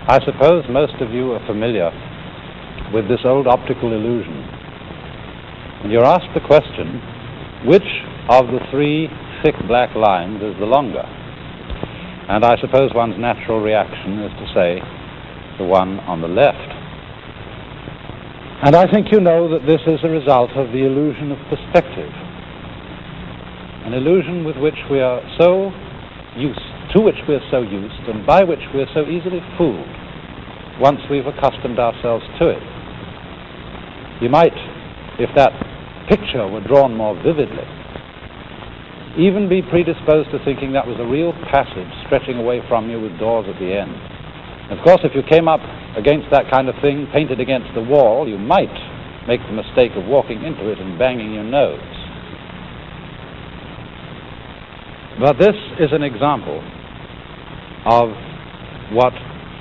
I suppose most of you are familiar with this old optical illusion. And you're asked the question, which of the three thick black lines is the longer? And I suppose one's natural reaction is to say the one on the left. And I think you know that this is a result of the illusion of perspective, an illusion with which we are so used, to which we're so used, and by which we're so easily fooled once we've accustomed ourselves to it. You might, if that picture were drawn more vividly, even be predisposed to thinking that was a real passage stretching away from you with doors at the end. Of course, if you came up against that kind of thing painted against the wall, you might make the mistake of walking into it and banging your nose. But this is an example of what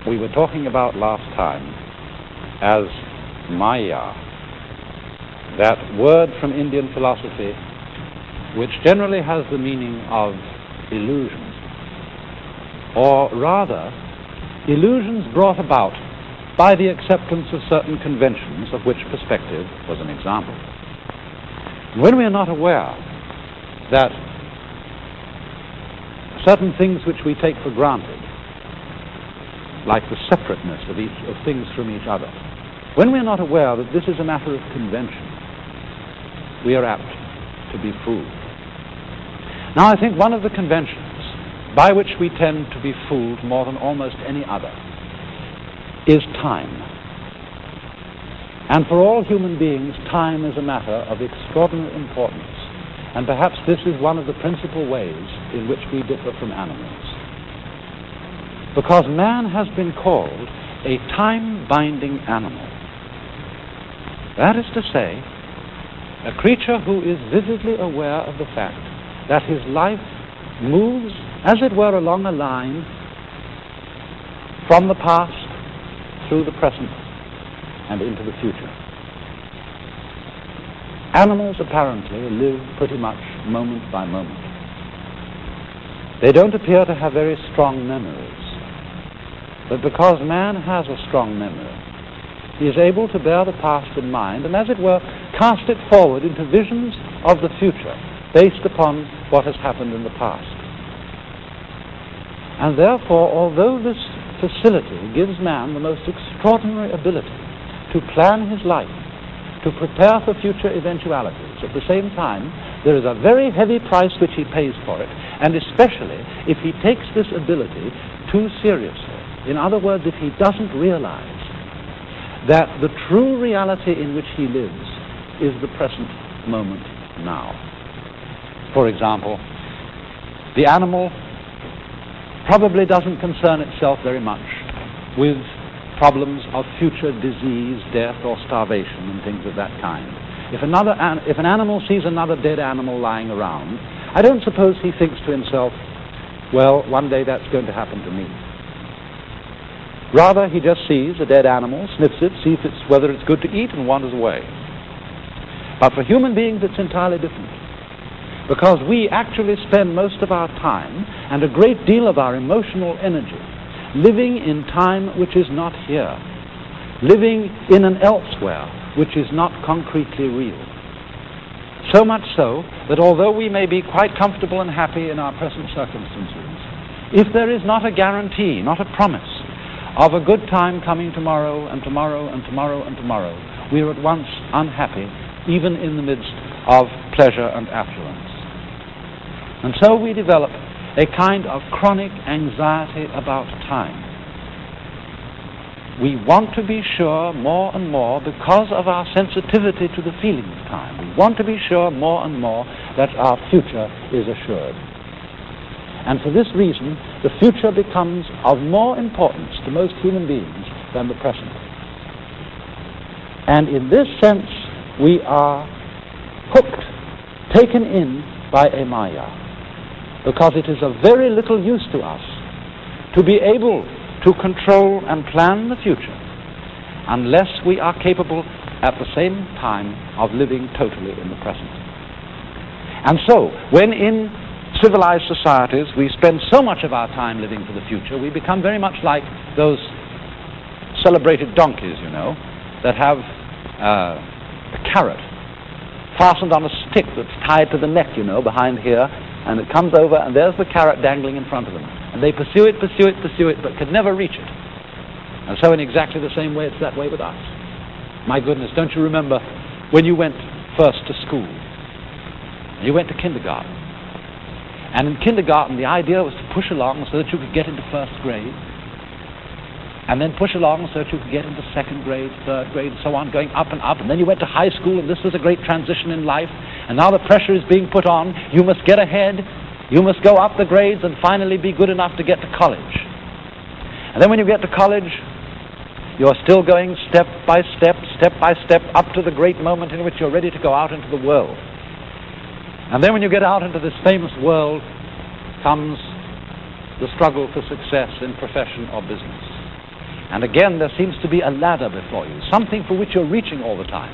we were talking about last time as Maya, that word from Indian philosophy which generally has the meaning of illusion, or rather illusions brought about by the acceptance of certain conventions, of which perspective was an example. When we are not aware that certain things which we take for granted, like the separateness of things from each other, when we are not aware that this is a matter of convention, we are apt to be fooled. Now, I think one of the conventions by which we tend to be fooled more than almost any other is time. And for all human beings, time is a matter of extraordinary importance. And perhaps this is one of the principal ways in which we differ from animals. Because man has been called a time-binding animal. That is to say, a creature who is vividly aware of the fact that his life moves, as it were, along a line from the past through the present and into the future. Animals apparently live pretty much moment by moment. They don't appear to have very strong memories, but because man has a strong memory, he is able to bear the past in mind and, as it were, cast it forward into visions of the future based upon what has happened in the past. And therefore, although this facility gives man the most extraordinary ability to plan his life, to prepare for future eventualities, at the same time, there is a very heavy price which he pays for it, and especially if he takes this ability too seriously. In other words, if he doesn't realize that the true reality in which he lives is the present moment now. For example, the animal probably doesn't concern itself very much with problems of future disease, death, or starvation, and things of that kind. If an animal sees another dead animal lying around, I don't suppose he thinks to himself, well, one day that's going to happen to me. Rather, he just sees a dead animal, sniffs it, sees whether it's good to eat, and wanders away. But for human beings, it's entirely different, because we actually spend most of our time and a great deal of our emotional energy living in time which is not here, living in an elsewhere which is not concretely real. So much so that although we may be quite comfortable and happy in our present circumstances, if there is not a guarantee, not a promise of a good time coming tomorrow and tomorrow and tomorrow and tomorrow, we are at once unhappy, even in the midst of pleasure and affluence. And so we develop a kind of chronic anxiety about time. We want to be sure more and more, because of our sensitivity to the feeling of time, we want to be sure more and more that our future is assured. And for this reason, the future becomes of more importance to most human beings than the present. And in this sense, we are hooked, taken in by a Maya, because it is of very little use to us to be able to control and plan the future unless we are capable at the same time of living totally in the present. And so, when in civilized societies we spend so much of our time living for the future, we become very much like those celebrated donkeys, you know, that have a carrot fastened on a stick that's tied to the neck, you know, behind here, and it comes over, and there's the carrot dangling in front of them. And they pursue it, but could never reach it. And so in exactly the same way, it's that way with us. My goodness, don't you remember when you went first to school? You went to kindergarten. And in kindergarten, the idea was to push along so that you could get into first grade, and then push along so that you could get into second grade, third grade, and so on, going up and up. And then you went to high school, and this was a great transition in life. And now the pressure is being put on. You must get ahead. You must go up the grades and finally be good enough to get to college. And then when you get to college, you're still going step by step, up to the great moment in which you're ready to go out into the world. And then when you get out into this famous world comes the struggle for success in profession or business. And again, there seems to be a ladder before you, something for which you're reaching all the time.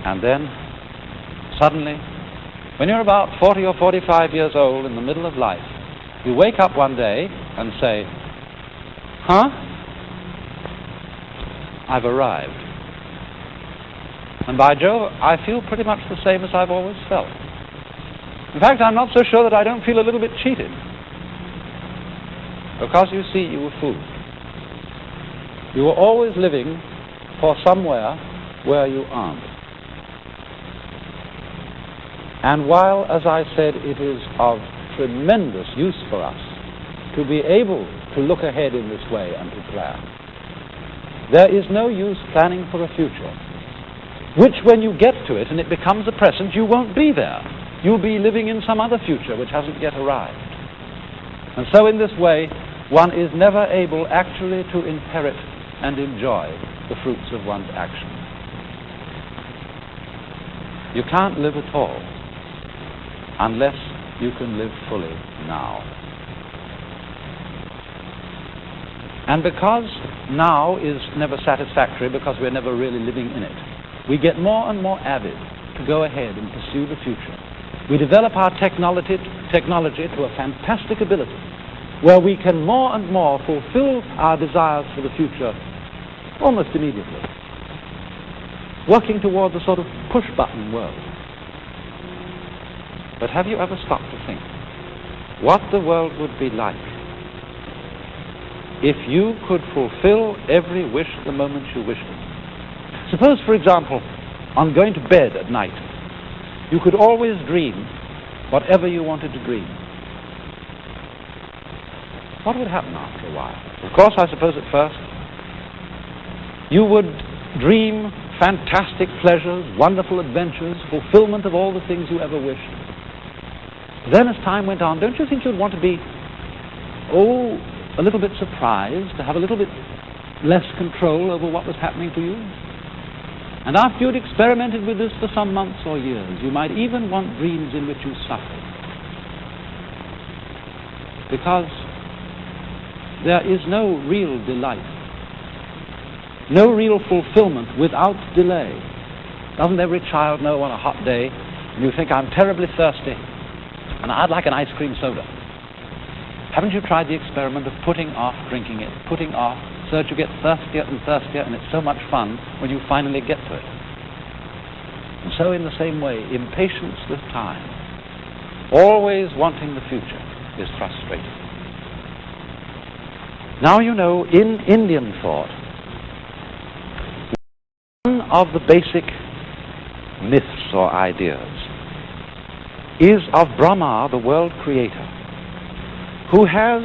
And then, suddenly, when you're about 40 or 45 years old in the middle of life, you wake up one day and say, huh? I've arrived. And by Jove, I feel pretty much the same as I've always felt. In fact, I'm not so sure that I don't feel a little bit cheated. Because, you see, you were fooled. You were always living for somewhere where you aren't. And while, as I said, it is of tremendous use for us to be able to look ahead in this way and to plan, there is no use planning for a future, which when you get to it and it becomes a present, you won't be there. You'll be living in some other future which hasn't yet arrived. And so in this way, one is never able actually to inherit and enjoy the fruits of one's action. You can't live at all unless you can live fully now. And because now is never satisfactory, because we're never really living in it, we get more and more avid to go ahead and pursue the future. We develop our technology to a fantastic ability, where we can more and more fulfill our desires for the future almost immediately, working towards a sort of push-button world. But have you ever stopped to think what the world would be like if you could fulfill every wish the moment you wished it? Suppose, for example, on going to bed at night, you could always dream whatever you wanted to dream. What would happen after a while? Of course, I suppose at first you would dream fantastic pleasures, wonderful adventures, fulfillment of all the things you ever wished. Then as time went on, don't you think you'd want to be, a little bit surprised, to have a little bit less control over what was happening to you? And after you'd experimented with this for some months or years, you might even want dreams in which you suffered. Because there is no real delight, no real fulfillment without delay. Doesn't every child know on a hot day when you think, I'm terribly thirsty and I'd like an ice cream soda? Haven't you tried the experiment of putting off drinking it, putting off, so that you get thirstier and thirstier, and it's so much fun when you finally get to it? And so in the same way, impatience with time, always wanting the future, is frustrating. Now you know, in Indian thought, one of the basic myths or ideas is of Brahma, the world creator, who has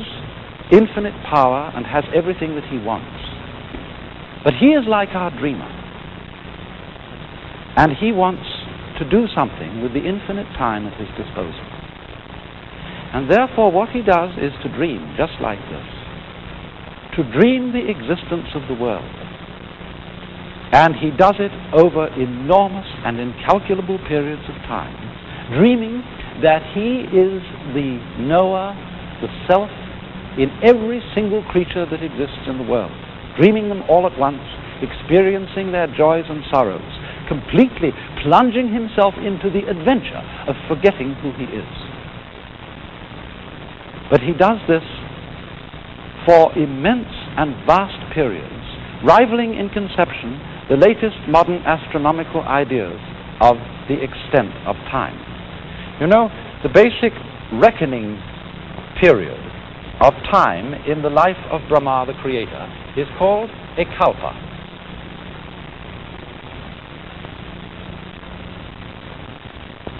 infinite power and has everything that he wants. But he is like our dreamer, and he wants to do something with the infinite time at his disposal. And therefore what he does is to dream, just like this, to dream the existence of the world. And he does it over enormous and incalculable periods of time, dreaming that he is the knower, the self, in every single creature that exists in the world, dreaming them all at once, experiencing their joys and sorrows, completely plunging himself into the adventure of forgetting who he is. But he does this for immense and vast periods, rivaling in conception the latest modern astronomical ideas of the extent of time. You know, the basic reckoning period of time in the life of Brahma, the creator, is called a kalpa.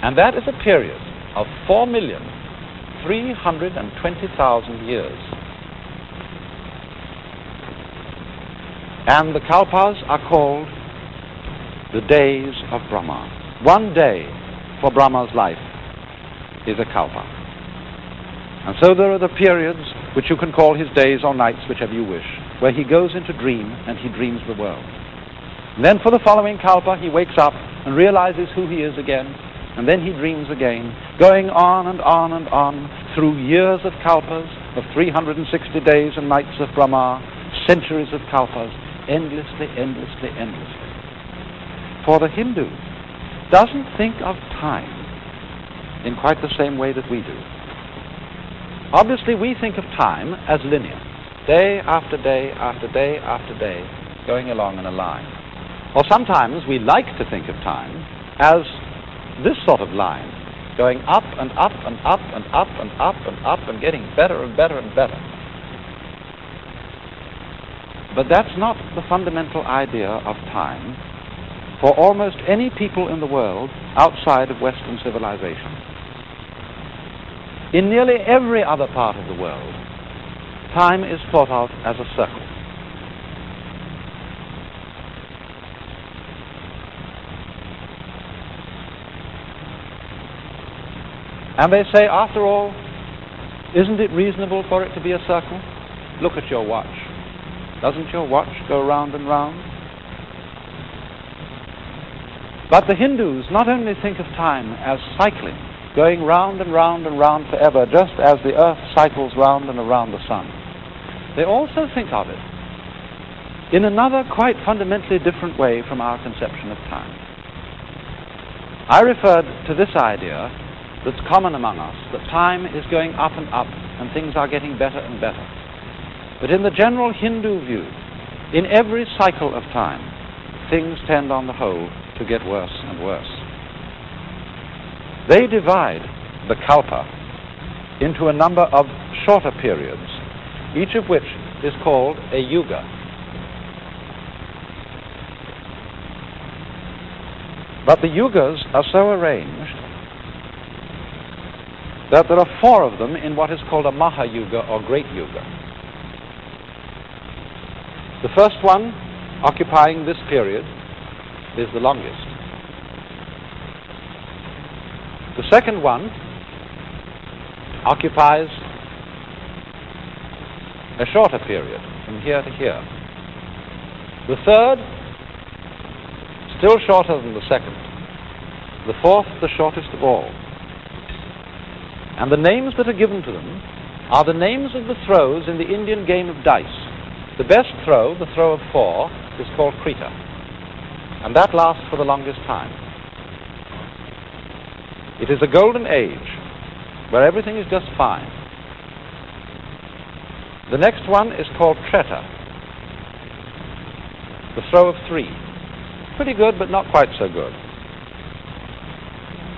And that is a period of 4,320,000 years. And the kalpas are called the days of Brahma. One day for Brahma's life is a kalpa. And so there are the periods which you can call his days or nights, whichever you wish, where he goes into dream and he dreams the world. And then for the following kalpa he wakes up and realizes who he is again, and then he dreams again, going on and on and on through years of kalpas, of 360 days and nights of Brahma, centuries of kalpas, endlessly, endlessly, endlessly. For the Hindu doesn't think of time in quite the same way that we do. Obviously, we think of time as linear, day after day after day after day, going along in a line. Or sometimes we like to think of time as this sort of line, going up and up and up and up and up and up and getting better and better and better. But that's not the fundamental idea of time for almost any people in the world outside of Western civilization. In nearly every other part of the world, time is thought of as a circle. And they say, after all, isn't it reasonable for it to be a circle? Look at your watch. Doesn't your watch go round and round? But the Hindus not only think of time as cycling, going round and round and round forever, just as the earth cycles round and around the sun. They also think of it in another quite fundamentally different way from our conception of time. I referred to this idea that's common among us, that time is going up and up and things are getting better and better. But in the general Hindu view, in every cycle of time, things tend on the whole to get worse and worse. They divide the kalpa into a number of shorter periods, each of which is called a yuga. But the yugas are so arranged that there are 4 of them in what is called a Mahayuga or Great Yuga. The first one, occupying this period, is the longest. The second one occupies a shorter period, from here to here. The third, still shorter than the second. The fourth, the shortest of all. And the names that are given to them are the names of the throws in the Indian game of dice. The best throw, the throw of 4, is called Krita. And that lasts for the longest time. It is a golden age where everything is just fine. The next one is called Treta, the throw of 3. Pretty good, but not quite so good.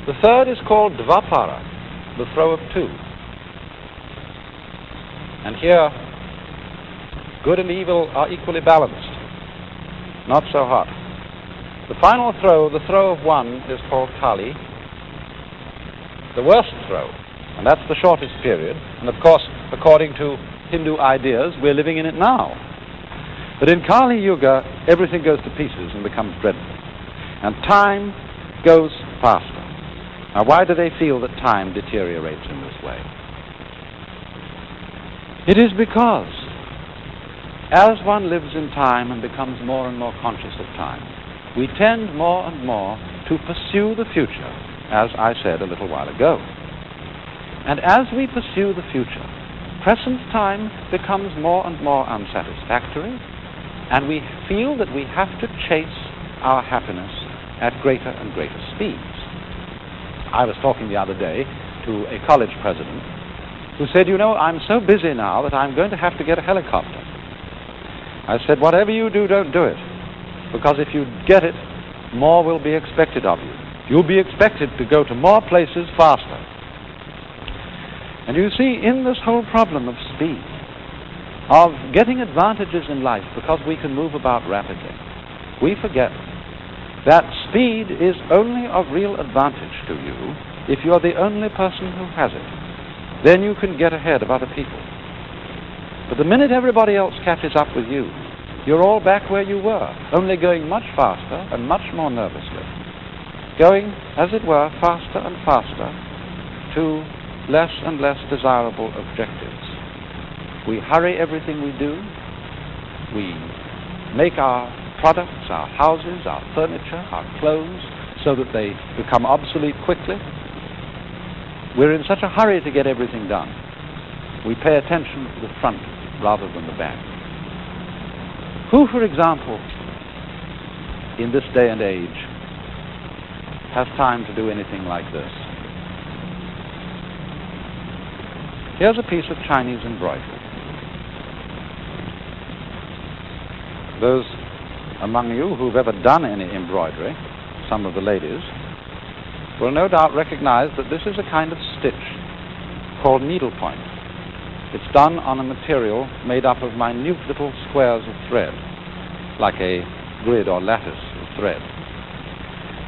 The third is called Dvapara, the throw of 2. And here, good and evil are equally balanced, not so hot. The final throw, the throw of 1, is called Kali, the worst throw, and that's the shortest period. And of course, according to Hindu ideas, we're living in it now. But in Kali Yuga, everything goes to pieces and becomes dreadful. And time goes faster. Now, why do they feel that time deteriorates in this way? It is because as one lives in time and becomes more and more conscious of time, we tend more and more to pursue the future, as I said a little while ago. And as we pursue the future, present time becomes more and more unsatisfactory, and we feel that we have to chase our happiness at greater and greater speeds. I was talking the other day to a college president who said, you know, I'm so busy now that I'm going to have to get a helicopter. I said, whatever you do, don't do it. Because if you get it, more will be expected of you. You'll be expected to go to more places faster. And you see, in this whole problem of speed, of getting advantages in life because we can move about rapidly, we forget that speed is only of real advantage to you if you're the only person who has it. Then you can get ahead of other people. But the minute everybody else catches up with you, you're all back where you were, only going much faster and much more nervously. Going, as it were, faster and faster to less and less desirable objectives. We hurry everything we do. We make our products, our houses, our furniture, our clothes, so that they become obsolete quickly. We're in such a hurry to get everything done. We pay attention to the front rather than the back. Who, for example, in this day and age, has time to do anything like this? Here's a piece of Chinese embroidery. Those among you who've ever done any embroidery, some of the ladies, will no doubt recognize that this is a kind of stitch called needlepoint. It's done on a material made up of minute little squares of thread, like a grid or lattice of thread.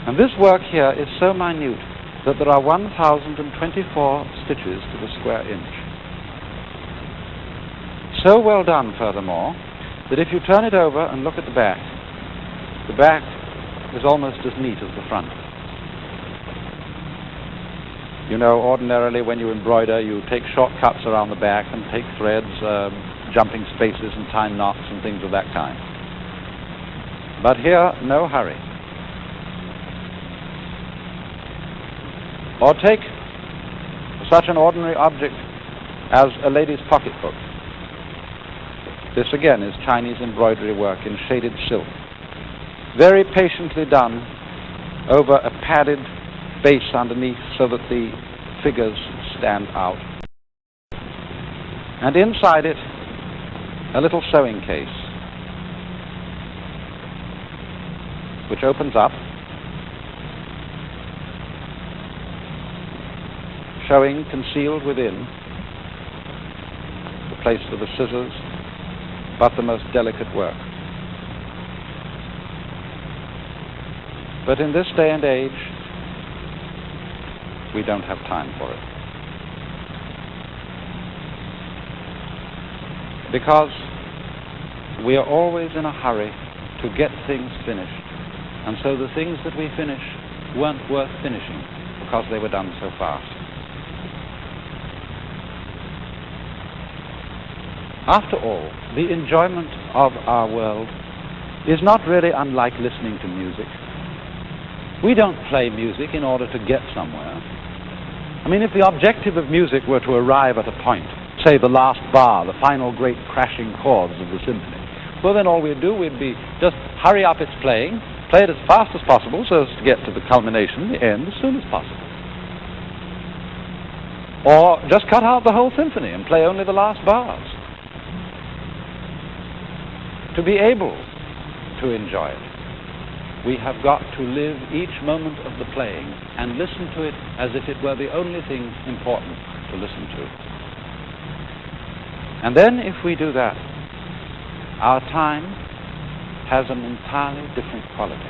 And this work here is so minute that there are 1,024 stitches to the square inch. So well done, furthermore, that if you turn it over and look at the back is almost as neat as the front. You know, ordinarily when you embroider, you take shortcuts around the back and take threads, jumping spaces and tie knots and things of that kind. But here, no hurry. Or take such an ordinary object as a lady's pocketbook. This again is Chinese embroidery work in shaded silk, very patiently done over a padded base underneath so that the figures stand out. And inside it, a little sewing case, which opens up, showing concealed within the place for the scissors, but the most delicate work. But in this day and age, we don't have time for it. Because we are always in a hurry to get things finished, and so the things that we finish weren't worth finishing because they were done so fast. After all, the enjoyment of our world is not really unlike listening to music. We don't play music in order to get somewhere. I mean, if the objective of music were to arrive at a point, say the last bar, the final great crashing chords of the symphony, well then all we'd do, we'd be just hurry up its playing, play it as fast as possible so as to get to the culmination, the end, as soon as possible. Or just cut out the whole symphony and play only the last bars. To be able to enjoy it, we have got to live each moment of the playing and listen to it as if it were the only thing important to listen to. And then if we do that, our time has an entirely different quality.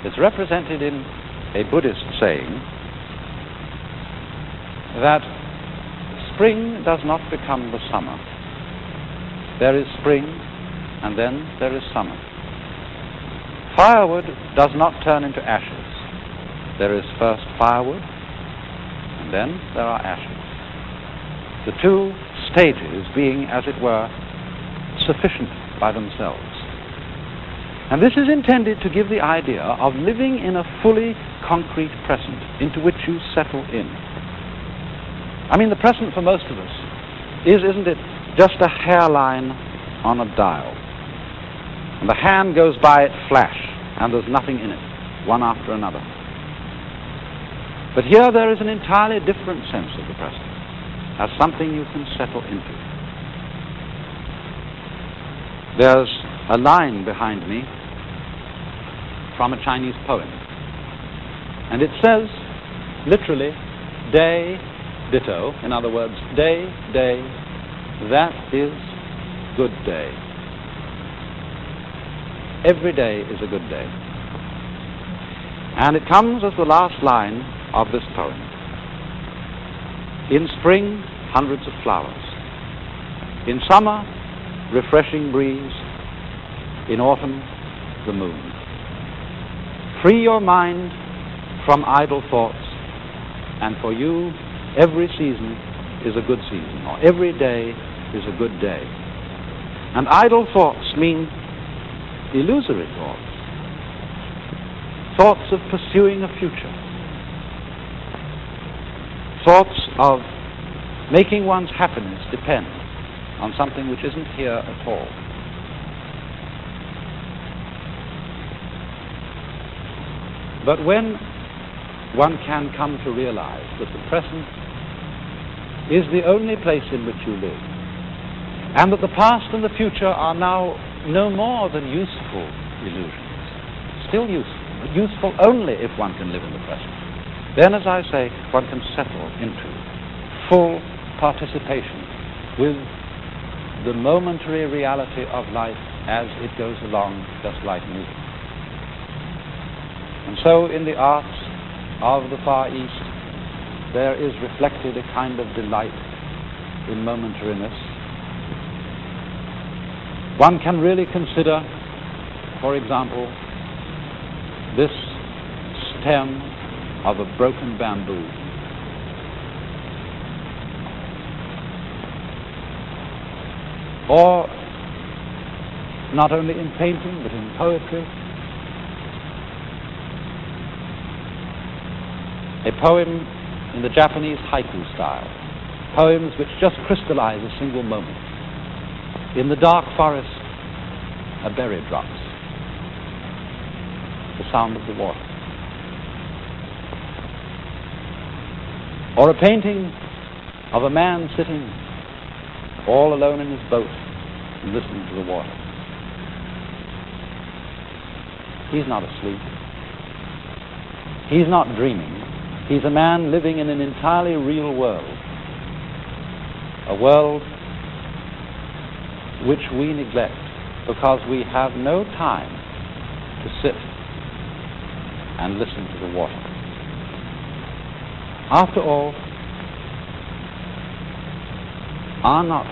It's represented in a Buddhist saying that spring does not become the summer. There is spring, and then there is summer. Firewood does not turn into ashes. There is first firewood, and then there are ashes. The two stages being, as it were, sufficient by themselves. And this is intended to give the idea of living in a fully concrete present into which you settle in. I mean, the present for most of us is, isn't it, just a hairline on a dial. And the hand goes by it flash, and there's nothing in it, one after another. But here there is an entirely different sense of the present, as something you can settle into. there's a line behind me from a Chinese poem. And it says, literally, day, ditto. In other words, day, day, that is good day. Every day is a good day. And it comes as the last line of this poem. In spring, hundreds of flowers. In summer, refreshing breeze. In autumn, the moon. Free your mind from idle thoughts, and for you, every season is a good season, or every day is a good day. And idle thoughts mean illusory thoughts, thoughts of pursuing a future, thoughts of making one's happiness depend on something which isn't here at all. But when one can come to realize that the present is the only place in which you live, and that the past and the future are now no more than useful illusions, still useful, but useful only if one can live in the present, then, as I say, one can settle into full participation with the momentary reality of life as it goes along, just like music. And so in the arts of the Far East, there is reflected a kind of delight in momentariness. One can really consider, for example, this stem of a broken bamboo. Or, not only in painting, but in poetry, a poem in the Japanese haiku style, poems which just crystallize a single moment. In the dark forest, a berry drops, the sound of the water. Or a painting of a man sitting all alone in his boat and listening to the water. He's not asleep. He's not dreaming. He's a man living in an entirely real world, a world which we neglect because we have no time to sit and listen to the water. After all, are not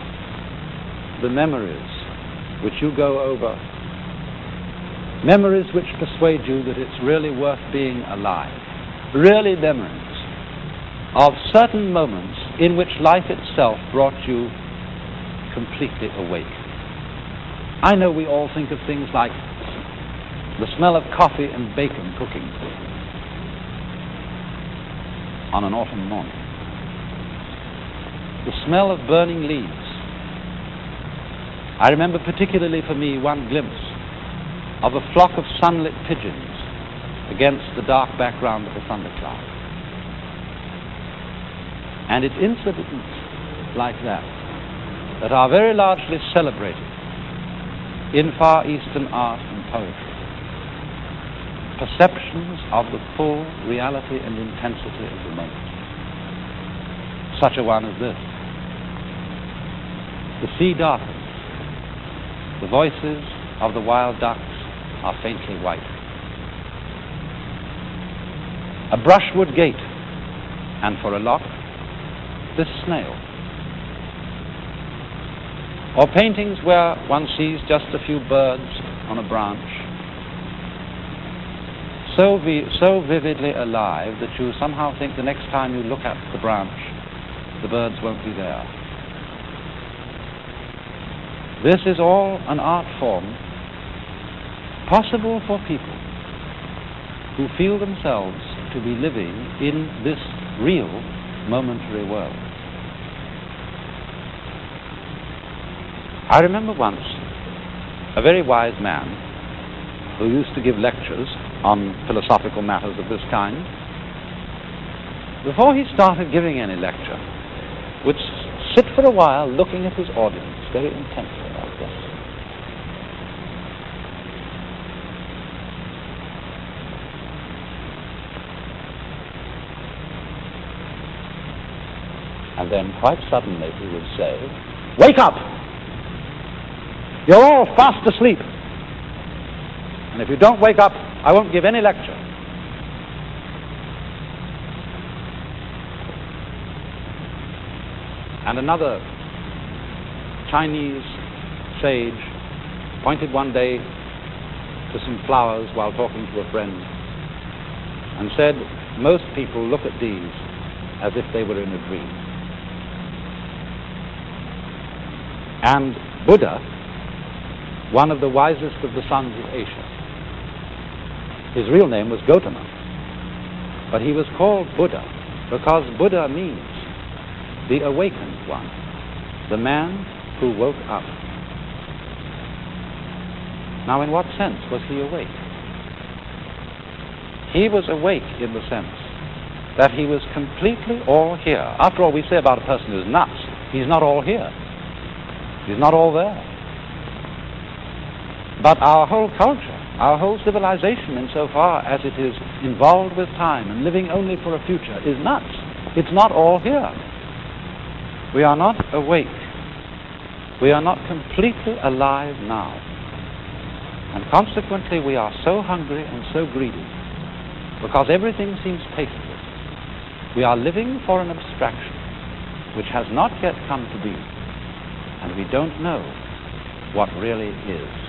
the memories which you go over memories which persuade you that it's really worth being alive? Really memories of certain moments in which life itself brought you completely awake. I know we all think of things like the smell of coffee and bacon cooking on an autumn morning, the smell of burning leaves. I remember particularly for me one glimpse of a flock of sunlit pigeons against the dark background of a thundercloud. And it's incidents like that that are very largely celebrated in Far Eastern art and poetry. Perceptions of the full reality and intensity of the moment. Such a one as this. The sea darkens. The voices of the wild ducks are faintly white. A brushwood gate, and for a lock, this snail. Or paintings where one sees just a few birds on a branch, so vividly alive that you somehow think the next time you look at the branch, the birds won't be there. This is all an art form possible for people who feel themselves to be living in this real momentary world. I remember once a very wise man who used to give lectures on philosophical matters of this kind. Before he started giving any lecture, would sit for a while looking at his audience very intensely like this. And then quite suddenly he would say, "Wake up! You're all fast asleep. And if you don't wake up, I won't give any lecture." And another Chinese sage pointed one day to some flowers while talking to a friend and said, "Most people look at these as if they were in a dream." And Buddha, one of the wisest of the sons of Asia, his real name was Gautama, but he was called Buddha because Buddha means the awakened one, the man who woke up. Now, in what sense was he awake? He was awake in the sense that he was completely all here. After all, we say about a person who's nuts, he's not all here. He's not all there. But our whole culture, our whole civilization, insofar as it is involved with time and living only for a future, is nuts. It's not all here. We are not awake. We are not completely alive now. And consequently, we are so hungry and so greedy because everything seems tasteless. We are living for an abstraction which has not yet come to be, and we don't know what really is.